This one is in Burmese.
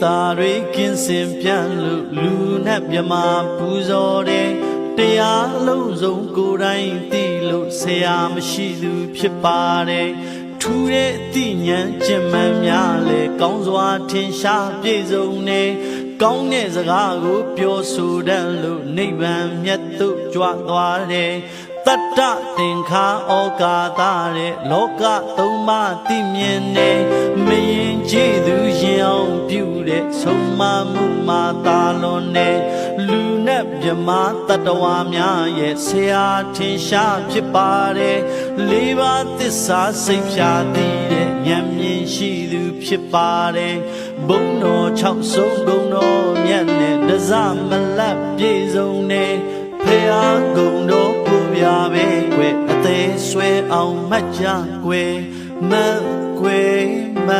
သားတွေကင်းစင်ပြန်လို့လူနဲ့မြမပူဇော်တယ်တရားလုံးစုံကိုယ်တိုင်သိလို့ဆရာမရှိသူဖြစ်ပါတယ်ထူတဲ့အသိဉာဏ်ကျင့်မှန်များလေကောင်းစွာထင်ရှားပြည့်စုံနေကောင်းတဲ့စကားကိုပြောဆိုတတ်လို့နိဗ္ဗာန်မြတ်သို့ကြွသွားတယ်တတ္တသင်္ခါဩကာသတဲ့လောကသုံးပါးသိမြင်နေမရင်ကြည်သူရင်အောင်ပြုတဲ့ဆုံးမမှုမှာသာလွန်နေလူနဲ့မြမတတ္တဝါများရဲ့ဆရာထင်ရှားဖြစ်ပါတယ်လေးပါးသစ္စာစိတ်ဖြာသိတဲ့ဉာဏ်မြင်ရှိသူဖြစ်ပါတယ်ဘုံတော်၆ဆုံးဘုံတော်မြတ်နဲ့တစမလတ်ပြေဆုံးနေဖရာကုံတော်ကိုပြပဲကွယ်အသေးဆွဲအောင်မှတ်ကြကွယ်မကွယ်မ